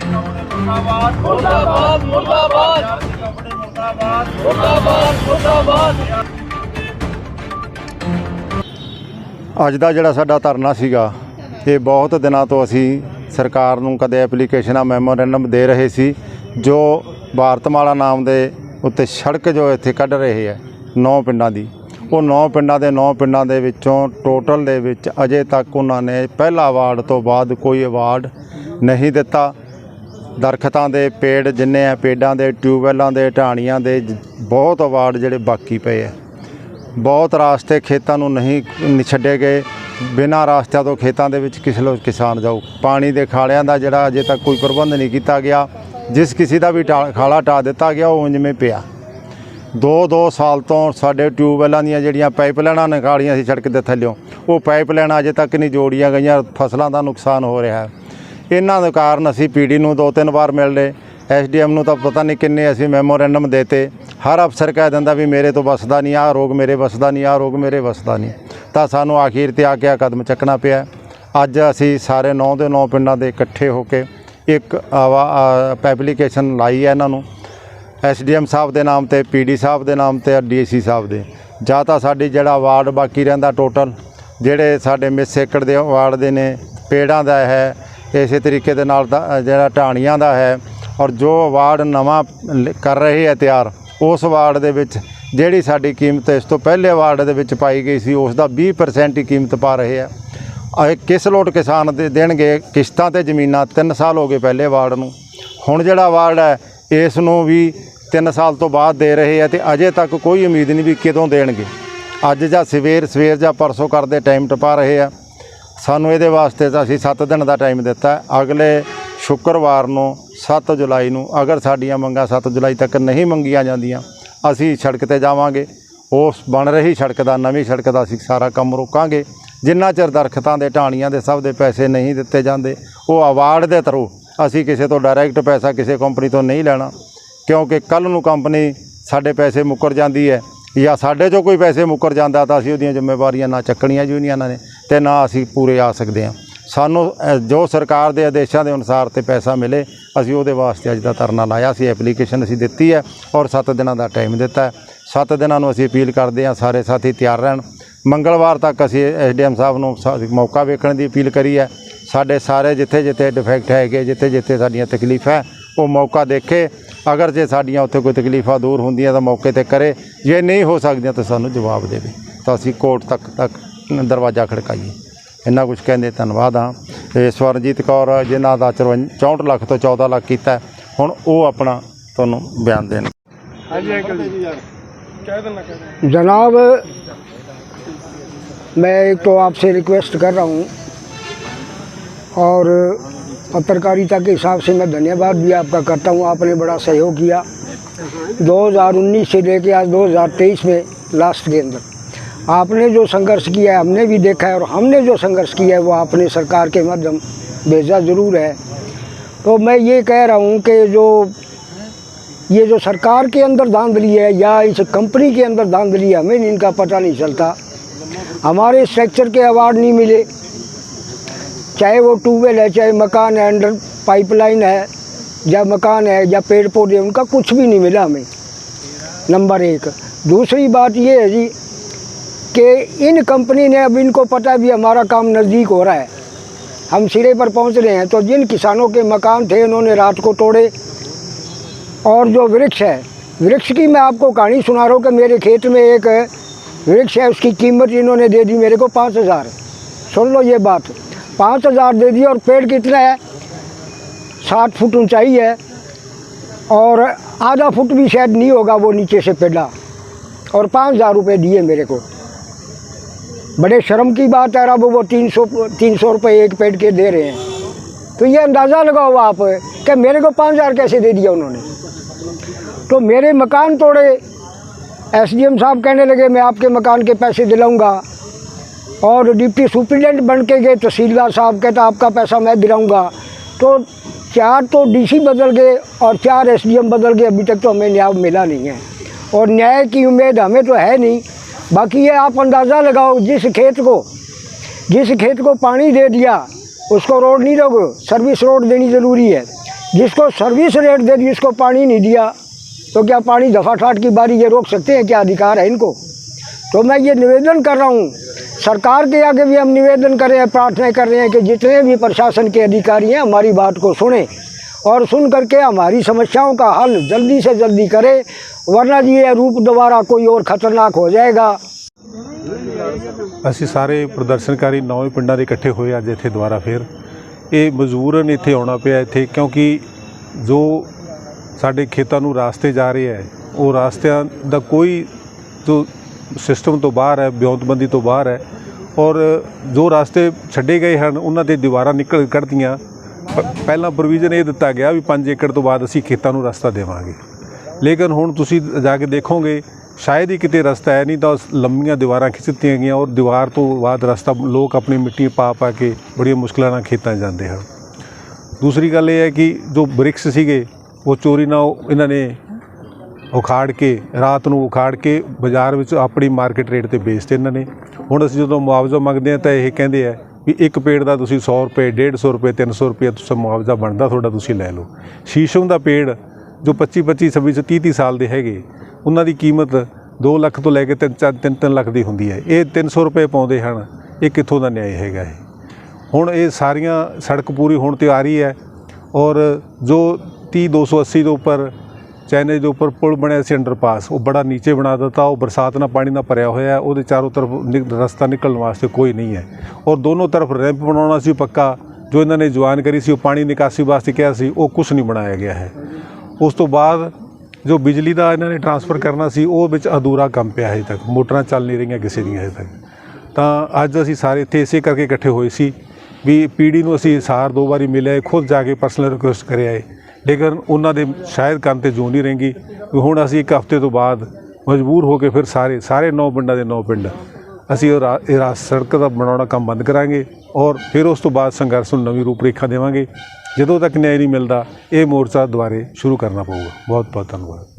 मुर्दाबाद मुर्दाबाद मुर्दाबाद मुर्दाबाद मुर्दाबाद। ਅੱਜ ਦਾ ਜਿਹੜਾ ਸਾਡਾ ਧਰਨਾ ਸੀਗਾ ਇਹ ਬਹੁਤ ਦਿਨਾਂ ਤੋਂ ਅਸੀਂ ਸਰਕਾਰ ਨੂੰ ਕਦੇ ਐਪਲੀਕੇਸ਼ਨਾਂ ਮੈਮੋਰੈਂਡਮ ਦੇ ਰਹੇ ਸੀ ਜੋ ਭਾਰਤਮਾਲਾ ਨਾਮ ਦੇ ਉੱਤੇ ਸੜਕ ਜੋ ਇੱਥੇ ਕੱਢ ਰਹੇ ਹੈ 9 ਪਿੰਡਾਂ ਦੀ, ਉਹ 9 ਪਿੰਡਾਂ ਦੇ ਵਿੱਚੋਂ ਟੋਟਲ ਦੇ ਵਿੱਚ ਅਜੇ ਤੱਕ ਉਹਨਾਂ ਨੇ ਪਹਿਲਾ ਅਵਾਰਡ ਤੋਂ ਬਾਅਦ ਕੋਈ ਅਵਾਰਡ ਨਹੀਂ ਦਿੱਤਾ। ਦਰਖਤਾਂ ਦੇ ਪੇੜ ਜਿੰਨੇ ਆ, ਪੇੜਾਂ ਦੇ, ਟਿਊਬਵੈੱਲਾਂ ਦੇ, ਢਾਣੀਆਂ ਦੇ ਬਹੁਤ ਅਵਾਰਡ ਜਿਹੜੇ ਬਾਕੀ ਪਏ ਹੈ। ਬਹੁਤ ਰਾਸਤੇ ਖੇਤਾਂ ਨੂੰ ਨਹੀਂ ਛੱਡੇ ਗਏ, ਬਿਨਾਂ ਰਾਸਤਿਆਂ ਤੋਂ ਖੇਤਾਂ ਦੇ ਵਿੱਚ ਕਿਸਾਨ ਜਾਊ। ਪਾਣੀ ਦੇ ਖਾਲਿਆਂ ਦਾ ਜਿਹੜਾ ਅਜੇ ਤੱਕ ਕੋਈ ਪ੍ਰਬੰਧ ਨਹੀਂ ਕੀਤਾ ਗਿਆ, ਜਿਸ ਕਿਸੇ ਦਾ ਵੀ ਖਾਲਾ ਢਾਹ ਦਿੱਤਾ ਗਿਆ ਉਹ ਉਵੇਂ ਪਿਆ। 2 ਸਾਲ ਤੋਂ ਸਾਡੇ ਟਿਊਬਵੈੱਲਾਂ ਦੀਆਂ ਜਿਹੜੀਆਂ ਪਾਈਪਲਾਈਨਾਂ ਨਿਕਾਲੀਆਂ ਸੀ ਸੜਕ ਦੇ ਥੱਲਿਓਂ, ਉਹ ਪਾਈਪਲਾਈਨਾਂ ਅਜੇ ਤੱਕ ਨਹੀਂ ਜੋੜੀਆਂ ਗਈਆਂ। ਫਸਲਾਂ ਦਾ ਨੁਕਸਾਨ ਹੋ ਰਿਹਾ ਹੈ। ਇਹਨਾਂ ਦੇ ਕਾਰਨ ਅਸੀਂ ਪੀਡੀ ਨੂੰ 2-3 ਵਾਰ ਮਿਲ ਲਏ, ਐਸਡੀਐਮ ਨੂੰ ਤਾਂ ਪਤਾ ਨਹੀਂ ਕਿੰਨੇ ਅਸੀਂ ਮੈਮੋਰੈਂਡਮ ਦੇਤੇ। ਹਰ ਅਫਸਰ ਕਹਿ ਦਿੰਦਾ ਵੀ ਮੇਰੇ ਤੋਂ ਵੱਸਦਾ ਨਹੀਂ, ਆਹ ਰੋਗ ਮੇਰੇ ਵੱਸਦਾ ਨਹੀਂ, ਆਹ ਰੋਗ ਮੇਰੇ ਵੱਸਦਾ ਨਹੀਂ। ਤਾਂ ਸਾਨੂੰ ਆਖੀਰ ਤੇ ਆ ਕੇ ਕਦਮ ਚੱਕਣਾ ਪਿਆ। ਅੱਜ ਅਸੀਂ ਸਾਰੇ 9 ਦੇ 9 ਪਿੰਡਾਂ ਦੇ ਇਕੱਠੇ ਹੋ ਕੇ ਇੱਕ ਐਪਲੀਕੇਸ਼ਨ ਲਾਈ ਹੈ ਇਹਨਾਂ ਨੂੰ, ਐਸਡੀਐਮ ਸਾਹਿਬ ਦੇ ਨਾਮ ਤੇ, ਪੀਡੀ ਸਾਹਿਬ ਦੇ ਨਾਮ ਤੇ, ਡੀਸੀ ਸਾਹਿਬ ਦੇ। ਜਾਂ ਤਾਂ ਸਾਡੀ ਜਿਹੜਾ ਅਵਾਰਡ ਬਾਕੀ ਰਹਿੰਦਾ ਟੋਟਲ ਜਿਹੜੇ ਸਾਡੇ ਮਿਸ ਏਕੜ ਦੇ ਅਵਾਰਡ ਦੇ ਨੇ, ਪੇੜਾਂ ਦਾ ਹੈ, ਇਸੇ ਤਰੀਕੇ ਦੇ ਨਾਲ ਜਿਹੜਾ ਢਾਣੀਆਂ ਦਾ ਹੈ, ਔਰ ਜੋ ਅਵਾਰਡ ਨਵਾਂ ਕਰ ਰਹੇ ਹੈ ਤਿਆਰ, ਉਸ ਅਵਾਰਡ ਦੇ ਵਿੱਚ ਜਿਹੜੀ ਸਾਡੀ ਕੀਮਤ ਇਸ ਤੋਂ ਪਹਿਲੇ ਅਵਾਰਡ ਦੇ ਵਿੱਚ ਪਾਈ ਗਈ ਸੀ ਉਸ ਦਾ 20% ਹੀ ਕੀਮਤ ਪਾ ਰਹੇ ਆ। ਕਿਸ ਲੋਟ ਕਿਸਾਨ ਦੇ ਦੇਣਗੇ ਕਿਸ਼ਤਾਂ ਤੇ ਜ਼ਮੀਨਾਂ। 3 ਸਾਲ ਹੋ ਗਏ ਪਹਿਲੇ ਅਵਾਰਡ ਨੂੰ, ਹੁਣ ਜਿਹੜਾ ਅਵਾਰਡ ਹੈ ਇਸ ਨੂੰ ਵੀ 3 ਸਾਲ ਤੋਂ ਬਾਅਦ ਦੇ ਰਹੇ ਆ ਤੇ ਅਜੇ ਤੱਕ ਕੋਈ ਉਮੀਦ ਨਹੀਂ ਵੀ ਕਦੋਂ ਦੇਣਗੇ। ਅੱਜ ਜਾਂ ਸਵੇਰ ਜਾਂ ਪਰਸੋਂ ਕਰਦੇ ਟਾਈਮ ਟਪਾ ਰਹੇ ਆ। ਸਾਨੂੰ ਇਹਦੇ ਵਾਸਤੇ ਤਾਂ ਅਸੀਂ 7 ਦਿਨ ਦਾ ਟਾਈਮ ਦਿੱਤਾ। ਅਗਲੇ ਸ਼ੁੱਕਰਵਾਰ ਨੂੰ 7 ਜੁਲਾਈ ਨੂੰ ਅਗਰ ਸਾਡੀਆਂ ਮੰਗਾਂ 7 ਜੁਲਾਈ ਤੱਕ ਨਹੀਂ ਮੰਗੀਆਂ ਜਾਂਦੀਆਂ ਅਸੀਂ ਸੜਕ ਤੇ ਜਾਵਾਂਗੇ। ਉਸ ਬਣ ਰਹੀ ਸੜਕ ਦਾ, ਨਵੀਂ ਸੜਕ ਦਾ ਅਸੀਂ ਸਾਰਾ ਕੰਮ ਰੋਕਾਂਗੇ। ਜਿੰਨਾ ਚਿਰ ਦਰਖਤਾਂ ਦੇ, ਢਾਣੀਆਂ ਦੇ ਸਭ ਦੇ ਪੈਸੇ ਨਹੀਂ ਦਿੱਤੇ ਜਾਂਦੇ, ਉਹ ਅਵਾਰਡ ਦੇ ਥਰੂ ਅਸੀਂ ਕਿਸੇ ਤੋਂ ਡਾਇਰੈਕਟ ਪੈਸਾ ਕਿਸੇ ਕੰਪਨੀ ਤੋਂ ਨਹੀਂ ਲੈਣਾ, ਕਿਉਂਕਿ ਕੱਲ੍ਹ ਨੂੰ ਕੰਪਨੀ ਸਾਡੇ ਪੈਸੇ ਮੁੱਕਰ ਜਾਂਦੀ ਹੈ ਜਾਂ ਸਾਡੇ 'ਚੋਂ ਕੋਈ ਪੈਸੇ ਮੁੱਕਰ ਜਾਂਦਾ ਤਾਂ ਅਸੀਂ ਉਹਦੀਆਂ ਜ਼ਿੰਮੇਵਾਰੀਆਂ ਨਾ ਚੱਕਣੀਆਂ ਯੂਨੀਅਨਾਂ ਨੇ ਤੇ ਨਾ ਅਸੀਂ ਪੂਰੇ ਆ ਸਕਦੇ ਹਾਂ। ਸਾਨੂੰ ਜੋ ਸਰਕਾਰ ਦੇ ਆਦੇਸ਼ਾਂ ਦੇ ਅਨੁਸਾਰ ਤੇ ਪੈਸਾ ਮਿਲੇ, ਅਸੀਂ ਉਹਦੇ ਵਾਸਤੇ ਅੱਜ ਦਾ ਧਰਨਾ ਲਾਇਆ ਸੀ। ਐਪਲੀਕੇਸ਼ਨ ਅਸੀਂ ਦਿੱਤੀ ਹੈ ਔਰ 7 ਦਿਨਾਂ ਦਾ ਟਾਈਮ ਦਿੱਤਾ ਹੈ। 7 ਦਿਨਾਂ ਨੂੰ ਅਸੀਂ ਅਪੀਲ ਕਰਦੇ ਹਾਂ ਸਾਰੇ ਸਾਥੀ ਤਿਆਰ ਰਹਿਣ। ਮੰਗਲਵਾਰ ਤੱਕ ਅਸੀਂ ਐਸਡੀਐਮ ਸਾਹਿਬ ਨੂੰ ਮੌਕਾ ਵੇਖਣ ਦੀ ਅਪੀਲ ਕਰੀ ਹੈ। ਸਾਡੇ ਸਾਰੇ ਜਿੱਥੇ ਡਿਫੈਕਟ ਹੈਗੇ, ਜਿੱਥੇ ਸਾਡੀਆਂ ਤਕਲੀਫ ਹੈ ਉਹ ਮੌਕਾ ਦੇਖੇ। ਅਗਰ ਜੇ ਸਾਡੀਆਂ ਉੱਥੇ ਕੋਈ ਤਕਲੀਫਾਂ ਦੂਰ ਹੁੰਦੀਆਂ ਤਾਂ ਮੌਕੇ 'ਤੇ ਕਰੇ, ਜੇ ਨਹੀਂ ਹੋ ਸਕਦੀਆਂ ਤਾਂ ਸਾਨੂੰ ਜਵਾਬ ਦੇਵੇ ਤਾਂ ਅਸੀਂ ਕੋਰਟ ਤੱਕ ਦਰਵਾਜ਼ਾ ਖੜਕਾਈਏ। ਇੰਨਾ ਕੁਛ ਕਹਿੰਦੇ ਧੰਨਵਾਦ ਹਾਂ। ਸਵਰਨਜੀਤ ਕੌਰ ਜਿਨ੍ਹਾਂ ਦਾ 64 ਲੱਖ ਤੋਂ 14 ਲੱਖ ਕੀਤਾ, ਹੁਣ ਉਹ ਆਪਣਾ ਤੁਹਾਨੂੰ ਬਿਆਨ दें। जनाब, मैं एक तो आपसे रिक्वेस्ट कर रहा हूँ और पत्रकारिता के हिसाब से मैं धन्यवाद भी आपका करता हूँ। आपने बड़ा सहयोग किया 2019 से लेके आज 2023 में लास्ट के अंदर आपने जो संघर्ष किया है हमने भी देखा है, और हमने जो संघर्ष किया है वो आपने सरकार के माध्यम भेजा ज़रूर है। तो मैं ये कह रहा हूँ कि ये जो सरकार के अंदर धांधली है या इस कंपनी के अंदर धांधली है, हमें इनका पता नहीं चलता। हमारे स्ट्रक्चर के अवार्ड नहीं मिले, चाहे वो ट्यूबवेल है, चाहे मकान है, अंडर पाइपलाइन है, या मकान है या पेड़ पौधे, उनका कुछ भी नहीं मिला हमें, नंबर 1। दूसरी बात ये है जी कि इन कंपनी ने, अब इनको पता है भी हमारा काम नज़दीक हो रहा है, हम सिरे पर पहुंच रहे हैं, तो जिन किसानों के मकान थे उन्होंने रात को तोड़े। और जो वृक्ष है, वृक्ष की मैं आपको कहानी सुना रहा हूँ कि मेरे खेत में एक वृक्ष है, उसकी कीमत इन्होंने दे दी मेरे को 5,000। सुन लो ये बात, 5,000 दे दी। और पेड़ कितना है, 7 फुट ऊंचाई है और आधा फुट भी शायद नहीं होगा वो नीचे से पेड़ा, और 5,000 रुपये दिए मेरे को। बड़े शर्म की बात है। अब वो 300 रुपये एक पेड़ के दे रहे हैं, तो ये अंदाज़ा लगाओ आप कि मेरे को 5,000 कैसे दे दिया उन्होंने। तो मेरे मकान तोड़े, एसडीएम साहब कहने लगे मैं आपके मकान के पैसे दिलाऊंगा, और डिप्टी सुप्रिटेंडेंट बन के गए तहसीलदार साहब, कहता आपका पैसा मैं दिलाऊंगा। तो 4 तो डीसी बदल गए और 4 एसडीएम बदल गए, अभी तक तो हमें न्याय मिला नहीं है, और न्याय की उम्मीद हमें तो है नहीं। बाकी ये आप अंदाज़ा लगाओ, जिस खेत को पानी दे दिया उसको रोड नहीं दोगे, सर्विस रोड देनी ज़रूरी है। जिसको सर्विस रेट दे दी, जिसको पानी नहीं दिया, तो क्या पानी दफा ठाट की बारी ये रोक सकते हैं? क्या अधिकार है इनको? तो मैं ये निवेदन कर रहा हूँ, सरकार के आगे भी हम निवेदन कर रहे हैं, प्रार्थना कर रहे हैं कि जितने भी प्रशासन के अधिकारी हैं हमारी बात को सुने और सुन करके हमारी समस्याओं का हल जल्दी से जल्दी करे, वरना जी ये रूप दोबारा कोई और ख़तरनाक हो जाएगा। ਅਸੀਂ ਸਾਰੇ ਪ੍ਰਦਰਸ਼ਨਕਾਰੀ 9 ਪਿੰਡਾਂ ਦੇ ਇਕੱਠੇ ਹੋਏ ਅੱਜ ਇੱਥੇ ਦੁਬਾਰਾ ਫਿਰ ਇਹ ਮਜਬੂਰਨ ਇੱਥੇ ਆਉਣਾ ਪਿਆ ਇੱਥੇ, ਕਿਉਂਕਿ ਜੋ ਸਾਡੇ ਖੇਤਾਂ ਨੂੰ ਰਾਸਤੇ ਜਾ ਰਹੇ ਹੈ ਉਹ ਰਾਸਤਿਆਂ ਦਾ ਕੋਈ ਜੋ ਸਿਸਟਮ ਤੋਂ ਬਾਹਰ ਹੈ, ਬਿਉਂਤਬੰਦੀ ਤੋਂ ਬਾਹਰ ਹੈ, ਔਰ ਜੋ ਰਾਸਤੇ ਛੱਡੇ ਗਏ ਹਨ ਉਹਨਾਂ ਦੇ ਦੀਵਾਰਾਂ ਨਿਕਲ ਕੱਢਦੀਆਂ। ਪਹਿਲਾਂ ਪ੍ਰੋਵੀਜ਼ਨ ਇਹ ਦਿੱਤਾ ਗਿਆ ਵੀ 5 ਏਕੜ ਤੋਂ ਬਾਅਦ ਅਸੀਂ ਖੇਤਾਂ ਨੂੰ ਰਸਤਾ ਦੇਵਾਂਗੇ, ਲੇਕਿਨ ਹੁਣ ਤੁਸੀਂ ਜਾ ਕੇ ਦੇਖੋਗੇ शायद ही कितने रास्ता है, नहीं तो लंबियां दीवारां खिंच दित्तियां गईयां और दीवार तो बाद रास्ता लोग अपनी मिट्टी पा के बड़ी मुश्किलों नाल खेतां जाते हैं। दूसरी गल ये है कि जो ब्रिक्स सीगे वो चोरी ना इन्होंने उखाड़ के रात को उखाड़ के बाज़ार में अपनी मार्केट रेट पर बेचते इन्होंने। हुण असीं जदों मुआवजा मंगदे हैं तो यह कहते हैं भी एक पेड़ का तुसीं 100 रुपए 150 रुपए 300 रुपये तुसां मुआवजा बनता तुहाडा, तुसीं लै लो। शीशम का पेड़ जो 25 26 30 साल के हैगे उन्हां दी कीमत 2 ਲੱਖ ਤੋਂ ਲੈ ਕੇ 3 ਲੱਖ ਦੀ ਹੁੰਦੀ ਹੈ, ਇਹ 300 ਰੁਪਏ ਪਾਉਂਦੇ ਹਨ। ਇਹ ਕਿੱਥੋਂ ਦਾ ਨਿਆਂ ਹੈਗਾ ਇਹ? ਹੁਣ ਇਹ ਸਾਰੀਆਂ ਸੜਕ ਪੂਰੀ ਹੋਣ ਤੇ ਆ ਰਹੀ ਹੈ ਔਰ ਜੋ 30-280 ਦੇ ਉੱਪਰ ਚਾਈਨਾ ਦੇ ਉੱਪਰ ਪੁਲ ਬਣਿਆ ਸੀ ਅੰਡਰਪਾਸ, ਉਹ ਬੜਾ ਨੀਚੇ ਬਣਾ ਦਿੱਤਾ। ਉਹ ਬਰਸਾਤ ਨਾਲ ਪਾਣੀ ਨਾਲ ਭਰਿਆ ਹੋਇਆ ਹੈ, ਉਹਦੇ ਚਾਰੋਂ ਤਰਫ ਰਸਤਾ ਨਿਕਲਣ ਵਾਸਤੇ ਕੋਈ ਨਹੀਂ ਹੈ ਔਰ ਦੋਨੋਂ ਤਰਫ ਰੈਂਪ ਬਣਾਉਣਾ ਸੀ ਪੱਕਾ, ਜੋ ਇਹਨਾਂ ਨੇ ਜਵਾਨ ਕਰੀ ਸੀ ਉਹ ਪਾਣੀ ਨਿਕਾਸੀ ਵਾਸਤੇ ਕਿਹਾ ਸੀ, ਉਹ ਕੁਛ ਨਹੀਂ ਬਣਾਇਆ ਗਿਆ ਹੈ। ਉਸ ਤੋਂ ਬਾਅਦ जो बिजली का इन्होंने ट्रांसफर करना सी वो विच अधूरा काम पिया अजे तक, मोटरां चल नहीं रही किसी दी अजे तक। तो अज असी सारे इत्थे इसे करके इकट्ठे होए सी भी पीढ़ी नूं असी सार 2 बारी मिले, खुद जाके पर्सनल रिक्वेस्ट करे आए, लेकिन उन्होंने शायद काम ते जून नहीं रहेंगी। हुण असी 1 हफ्ते तो बाद मजबूर होकर फिर सारे 9 पिंडां दे 9 पिंड असी सड़क का बनाउणा काम बंद करांगे और फिर उस तो बाद संघर्ष नूं नवीं रूपरेखा देवांगे। ਜਦੋਂ तक न्याय नहीं मिलता ये मोर्चा दोबारे शुरू करना पऊगा। बहुत बहुत धन्यवाद।